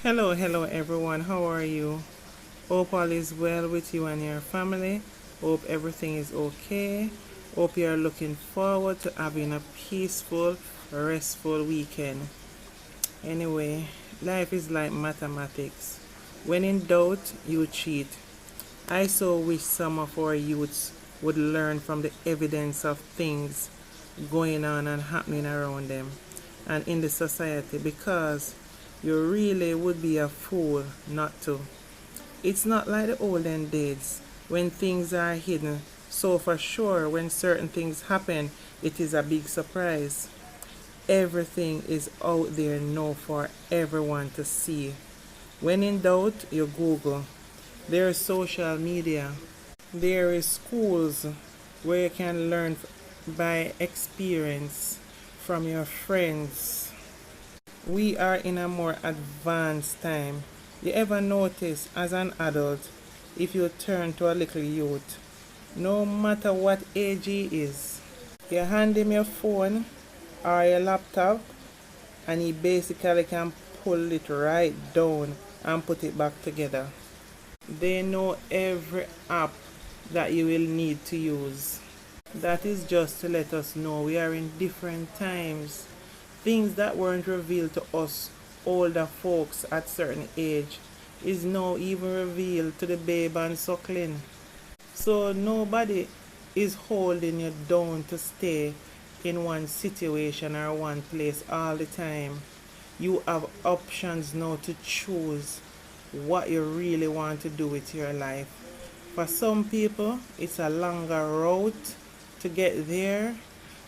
Hello everyone, how are you? Hope all is well with you and your family. Hope everything is okay. Hope you are looking forward to having a peaceful, restful weekend. Anyway, life is like mathematics. When in doubt, you cheat. I so wish some of our youths would learn from the evidence of things going on and happening around them and in the society, because you really would be a fool not to. It's not like the olden days when things are hidden, so for sure when certain things happen, it is a big surprise. Everything is out there now for everyone to see. When in doubt, you Google. There is social media. There is schools where you can learn by experience from your friends. We are in a more advanced time. You ever notice as an adult, if you turn to a little youth, no matter what age he is, you hand him your phone or your laptop and he basically can pull it right down and put it back together. They know every app that you will need to use. That is just to let us know we are in different times. Things that weren't revealed to us older folks at certain age is now even revealed to the babe and suckling. So nobody is holding you down to stay in one situation or one place all the time. You have options now to choose what you really want to do with your life. For some people, it's a longer route to get there,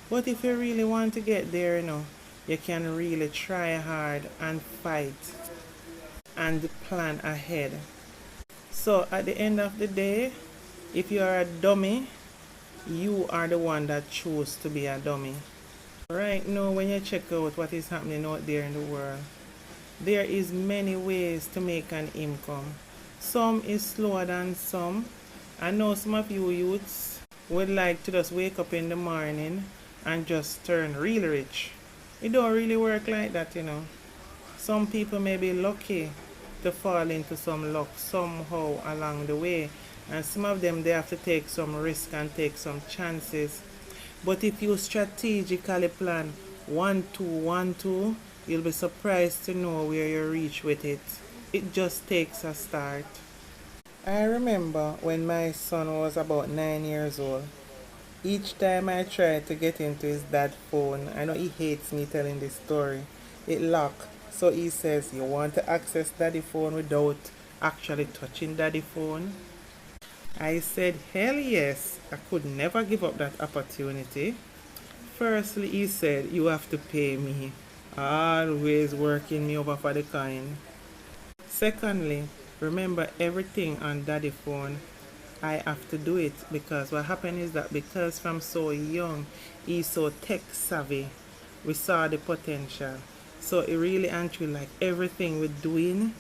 but if you really want to get there, you can really try hard and fight and plan ahead. So at the end of the day, if you are a dummy, you are the one that chose to be a dummy. Right now, when you check out what is happening out there in the world, there is many ways to make an income. Some is slower than some. I know some of you youths would like to just wake up in the morning and just turn really rich. It don't really work like that. Some people may be lucky to fall into some luck somehow along the way, and some of them they have to take some risk and take some chances. But if you strategically plan 1 2 1 2, you'll be surprised to know where you reach with it. It just takes a start. I remember when my son was about 9 years old. Each time I tried to get into his dad's phone, I know he hates me telling this story, it locked. So he says, you want to access daddy phone without actually touching daddy phone? I said, hell yes, I could never give up that opportunity. Firstly, he said, you have to pay me. Always working me over for the coin. Secondly, remember everything on daddy phone, I have to do it, because what happened is that because from so young he's so tech savvy, we saw the potential. So it really and truly, like everything we're doing,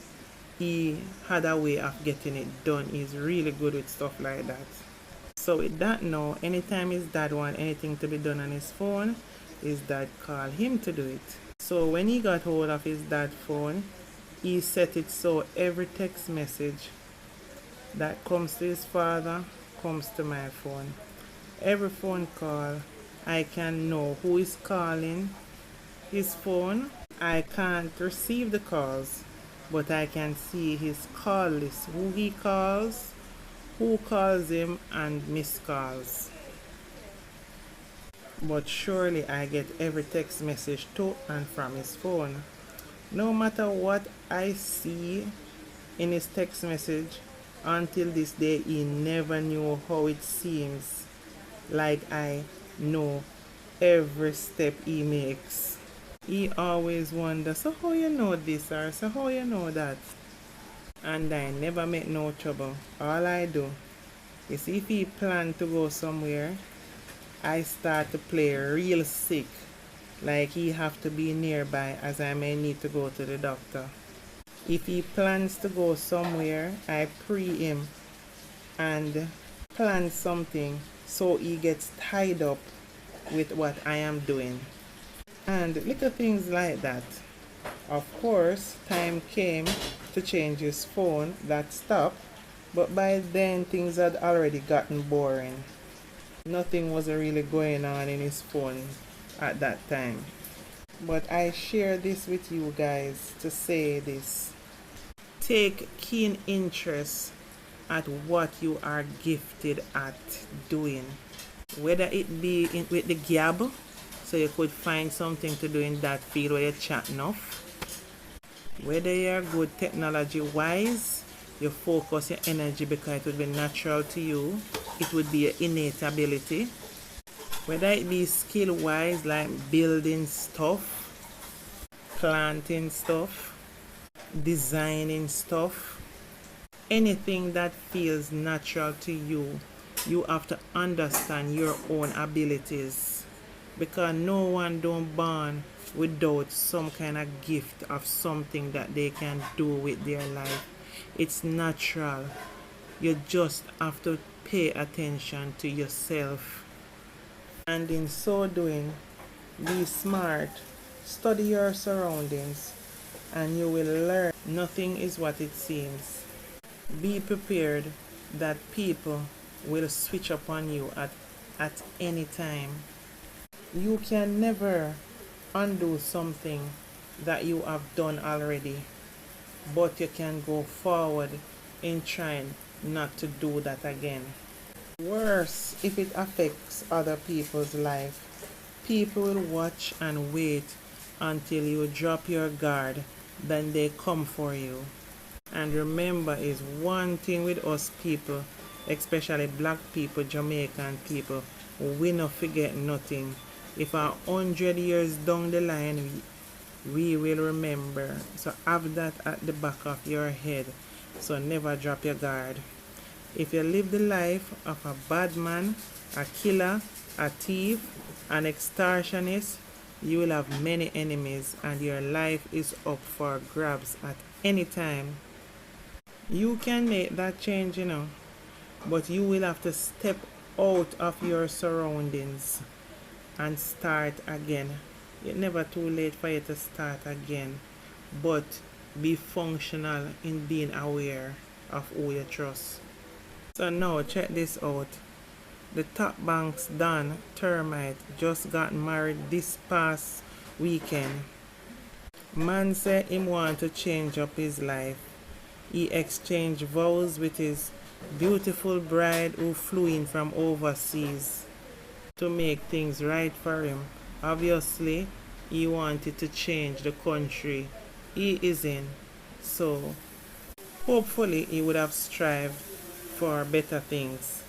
he had a way of getting it done. He's really good with stuff like that. So with that now, anytime his dad want anything to be done on his phone, his dad call him to do it. So when he got hold of his dad's phone, he set it so every text message that comes to his father comes to my phone. Every phone call, I can know who is calling his phone. I can't receive the calls, but I can see his call list, who he calls, who calls him, and missed calls. But surely I get every text message to and from his phone. No matter what I see in his text message, until this day he never knew how it seems like I know every step he makes. He always wonders, so how you know this, or so how you know that? And I never make no trouble. All I do is if he plan to go somewhere, I start to play real sick, like he have to be nearby as I may need to go to the doctor. If he plans to go somewhere, I pre him and plan something so he gets tied up with what I am doing. And little things like that. Of course, time came to change his phone, that stopped, but by then things had already gotten boring. Nothing was really going on in his phone at that time. But I share this with you guys to say this. Take keen interest at what you are gifted at doing. Whether it be with the gab, so you could find something to do in that field where you're chatting off. Whether you're good technology wise, you focus your energy because it would be natural to you. It would be your innate ability. Whether it be skill wise, like building stuff, planting stuff, designing stuff, anything that feels natural to you, you have to understand your own abilities, because no one don't born without some kind of gift of something that they can do with their life. It's natural. You just have to pay attention to yourself, and in so doing, be smart, study your surroundings, and you will learn nothing is what it seems. Be prepared that people will switch upon you at any time. You can never undo something that you have done already, but you can go forward in trying not to do that again. Worse, if it affects other people's life, people will watch and wait until you drop your guard, then they come for you. And remember, is one thing with us people, especially black people, Jamaican people, we not forget nothing. If 100 years down the line, we will remember. So have that at the back of your head. So never drop your guard. If you live the life of a bad man, a killer, a thief, an extortionist, you will have many enemies, and your life is up for grabs at any time. You can make that change, but you will have to step out of your surroundings and start again. It's never too late for you to start again, but be functional in being aware of who you trust. So now check this out. The top bank's Don Termite just got married this past weekend. Man said him want to change up his life. He exchanged vows with his beautiful bride who flew in from overseas to make things right for him. Obviously, he wanted to change the country he is in. So, hopefully he would have strived for better things.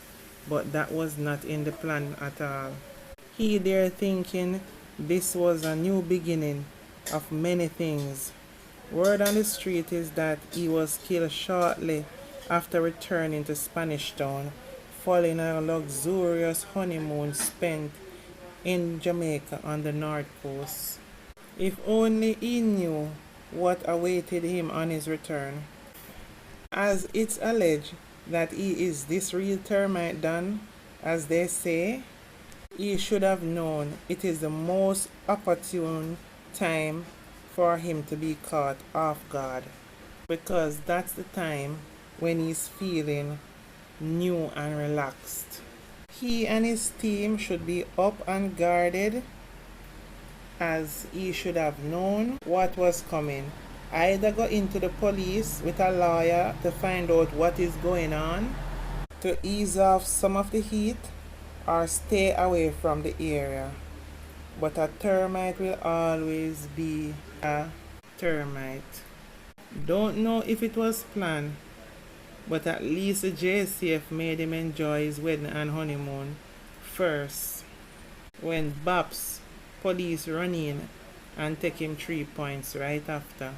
But that was not in the plan at all. He there thinking this was a new beginning of many things. Word on the street is that he was killed shortly after returning to Spanish Town, following a luxurious honeymoon spent in Jamaica on the north coast. If only he knew what awaited him on his return. As it's alleged that he is this real termite Don, as they say, he should have known it is the most opportune time for him to be caught off guard, because that's the time when he's feeling new and relaxed. He and his team should be up and guarded, as he should have known what was coming. Either go into the police with a lawyer to find out what is going on to ease off some of the heat, or stay away from the area. But a termite will always be a termite. Don't know if it was planned, but at least the JCF made him enjoy his wedding and honeymoon first, when Babs police run in and take him 3 points right after.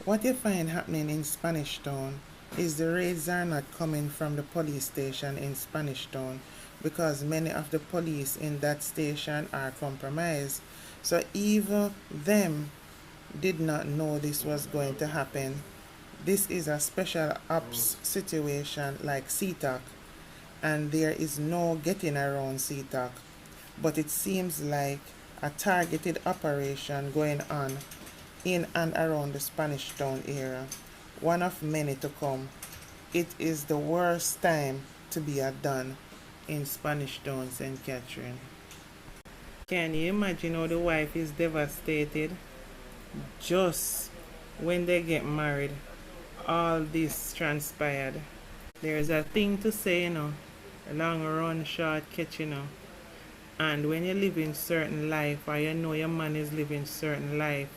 What you find happening in Spanish Town is the raids are not coming from the police station in Spanish Town, because many of the police in that station are compromised. So even them did not know this was going to happen. This is a special ops situation like Ctok, and there is no getting around Ctok. But it seems like a targeted operation going on in and around the Spanish Town area, one of many to come. It is the worst time to be a Don in Spanish Town, St. Catherine. Can you imagine how the wife is devastated? Just when they get married, all this transpired. There's a thing to say, long run, short catch, And when you live in certain life, or you know your man is living certain life,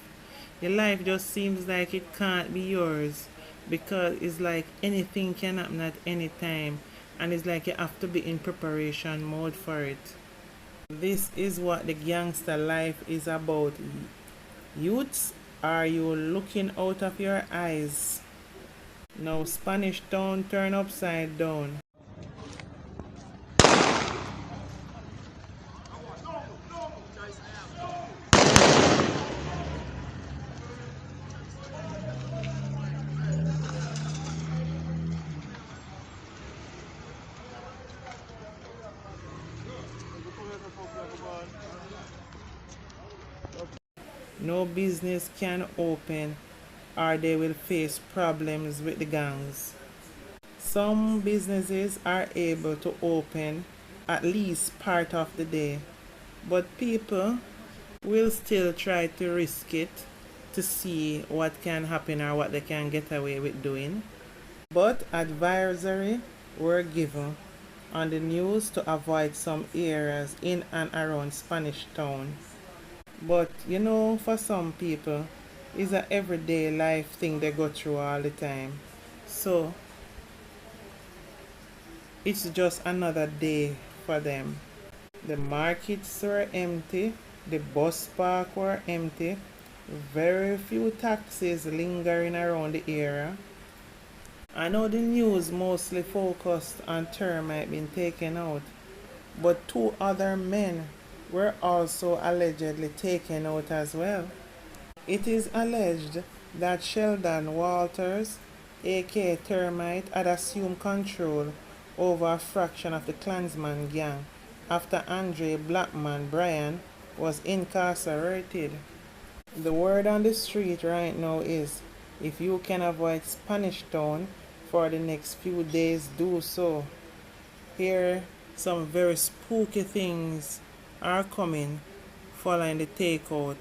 your life just seems like it can't be yours, because it's like anything can happen at any time, and it's like you have to be in preparation mode for it. This is what the gangster life is about. Youths, are you looking out of your eyes? Now Spanish Town turn upside down. No business can open, or they will face problems with the gangs. Some businesses are able to open at least part of the day, but people will still try to risk it to see what can happen or what they can get away with doing. But advisory were given on the news to avoid some areas in and around Spanish Town. But for some people, it's an everyday life thing they go through all the time. So it's just another day for them. The markets were empty, the bus park were empty, very few taxis lingering around the area. I know the news mostly focused on Termite being taken out, but 2 other men were also allegedly taken out as well. It is alleged that Sheldon Walters, aka Termite, had assumed control over a fraction of the Klansman gang after Andre Blackman Bryan was incarcerated. The word on the street right now is, if you can avoid Spanish Town for the next few days, do so. Here, some very spooky things are coming following the takeout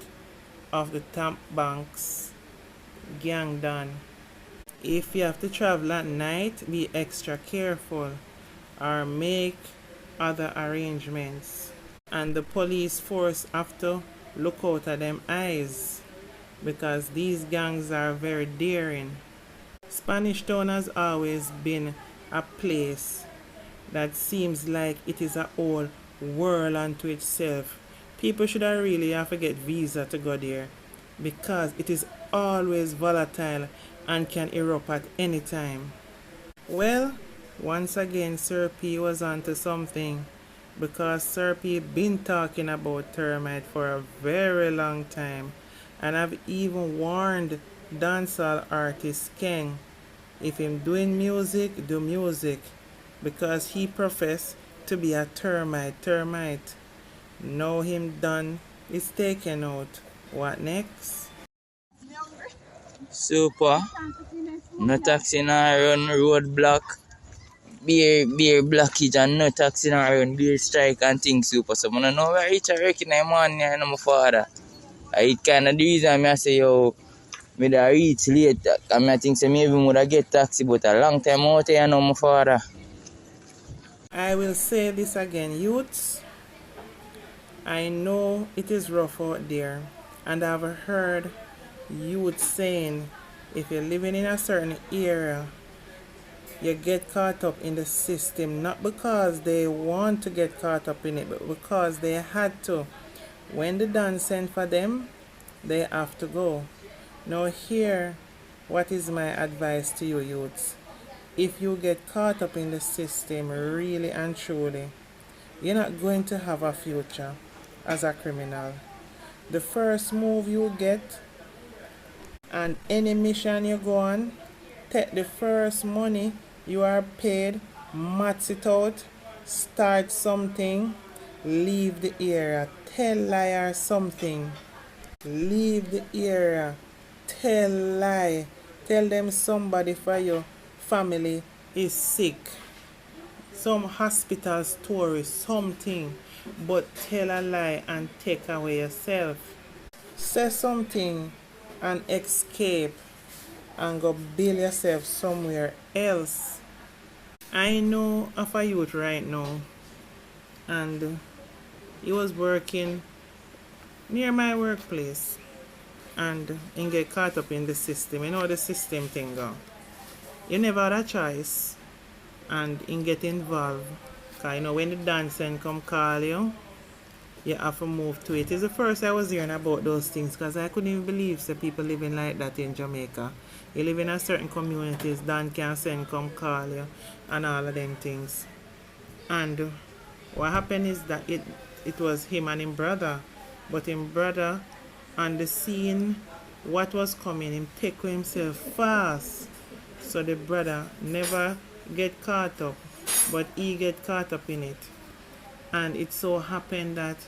of the Tamp Banks gang done. If you have to travel at night, be extra careful or make other arrangements. And the police force have to look out of them eyes, because these gangs are very daring. Spanish Town has always been a place that seems like it is a whole world unto itself. People should really have to get visa to go there, because it is always volatile and can erupt at any time. Well, once again Sir P was onto something, because Sir P been talking about Termite for a very long time, and I've even warned dancehall artist King, if him doing music, do music, because he professed to be a termite. Now him done is taken out. What next? Super. No taxi na run roadblock. Beer blockage and no taxi na run beer strike and things super. So I know where I reach in the morning and my father. It kinda the reason I say yo me da reach late. I think say maybe would get taxi, but a long time out here now my father. I will say this again, youths. I know it is rough out there, and I've heard youth saying if you're living in a certain area, you get caught up in the system, not because they want to get caught up in it, but because they had to. When the done sent for them, they have to go. Now here, what is my advice to you youths? If you get caught up in the system really and truly, you're not going to have a future as a criminal. The first move you get and any mission you go on, take the first money you are paid, max it out, start something, leave the area, tell liar something, leave the area, tell lie. Tell them somebody for your family is sick. Some hospital story, something. But tell a lie and take away yourself. Say something and escape and go build yourself somewhere else. I know of a youth right now, and he was working near my workplace, and he get caught up in the system. You know the system thing go. You never had a choice, and he get involved. Cause you know when the dancing come call you, you have to move to it. It's the first I was hearing about those things, because I couldn't even believe that people living like that in Jamaica. You live in a certain communities, Dan can send come call you and all of them things. And what happened is that it was him and him brother. But him brother on the scene, what was coming, him take himself fast. So the brother never get caught up, but he get caught up in it. And it so happened that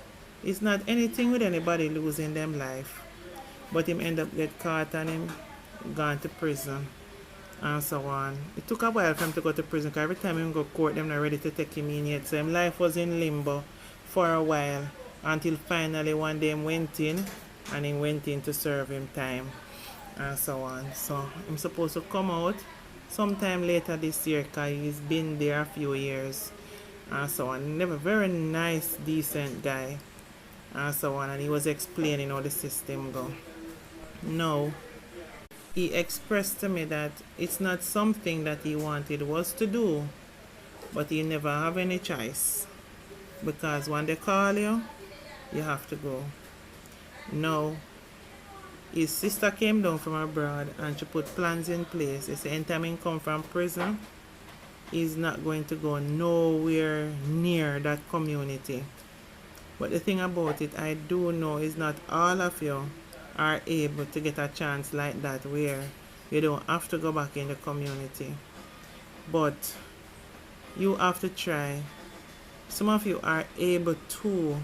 it's not anything with anybody losing them life, but him end up get caught and him gone to prison and so on. It took a while for him to go to prison, because every time him go court, them not ready to take him in yet. So him life was in limbo for a while, until finally one day him went in, and he went in to serve him time and so on. So I'm supposed to come out sometime later this year, because he's been there a few years and so on. Never very nice, decent guy and so on. And he was explaining how the system go. No, he expressed to me that it's not something that he wanted was to do, but he never have any choice, because when they call you, you have to go. No, his sister came down from abroad and she put plans in place. He said anytime he come from prison, he's not going to go nowhere near that community. But the thing about it, I do know, is not all of you are able to get a chance like that, where you don't have to go back in the community. But you have to try. Some of you are able to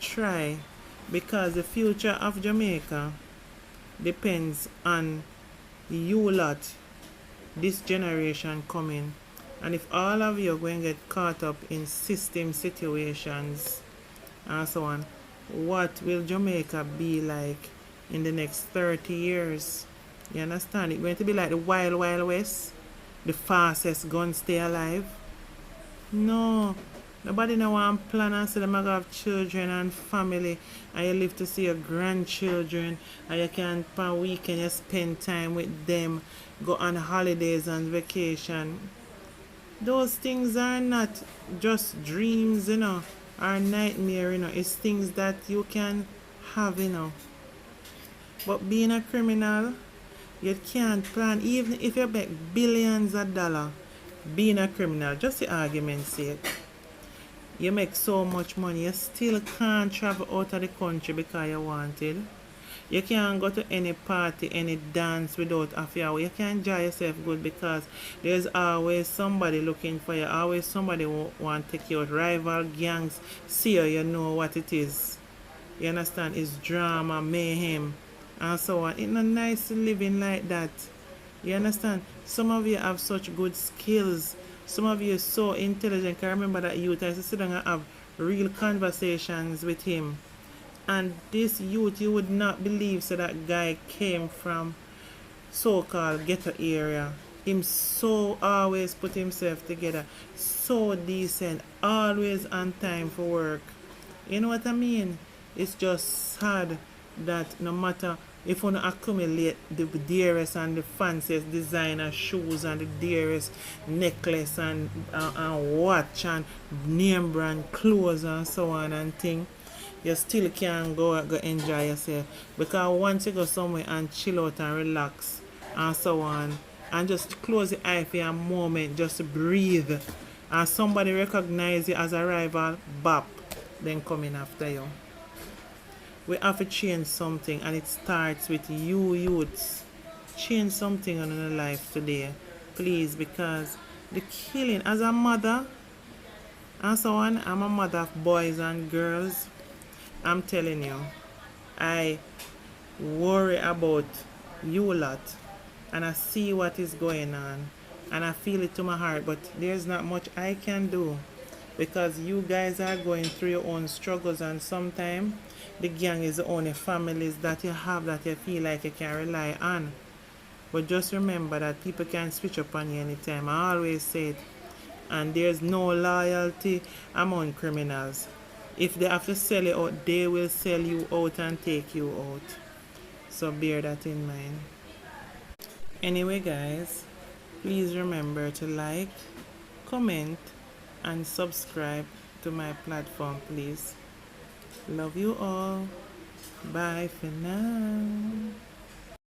try, because the future of Jamaica depends on you lot, this generation coming. And if all of you are going to get caught up in system situations and so on, what will Jamaica be like in the next 30 years? You understand? It's going to be like the Wild Wild West, the fastest gun stay alive. No, nobody no want plan and say them have children and family, and you live to see your grandchildren, and you can per weekend you spend time with them, go on holidays and vacation. Those things are not just dreams, or nightmare, It's things that you can have, But being a criminal, you can't plan, even if you make billions of dollars. Being a criminal, just the argument's sake, you make so much money, you still can't travel out of the country because you wanted. You can't go to any party, any dance without a fear. You can't enjoy yourself good, because there's always somebody looking for you. Always somebody want to take you out. Rival gangs see you, you know what it is. You understand? It's drama, mayhem, and so on. It's not nice living like that. You understand? Some of you have such good skills. Some of you are so intelligent. I remember that youth, I used to sit down and have real conversations with him. And this youth, you would not believe, so that guy came from so-called ghetto area. Him so always put himself together, so decent, always on time for work. You know what I mean? It's just sad that no matter if you accumulate the dearest and the fanciest designer shoes and the dearest necklace and watch and name brand clothes and so on and thing, you still can't go enjoy yourself, because once you go somewhere and chill out and relax and so on, and just close your eye for a moment, just breathe, and somebody recognize you as a rival, bop, then coming after you. We have to change something, and it starts with you youths. Change something in your life today, please, because the killing, as a mother and so on, I'm a mother of boys and girls. I'm telling you, I worry about you lot, and I see what is going on, and I feel it to my heart, but there's not much I can do because you guys are going through your own struggles, and sometimes the gang is the only families that you have that you feel like you can rely on. But just remember that people can switch up on you anytime. I always say it. And there's no loyalty among criminals. If they have to sell you out, they will sell you out and take you out. So bear that in mind. Anyway, guys, please remember to like, comment, and subscribe to my platform, please. Love you all. Bye for now.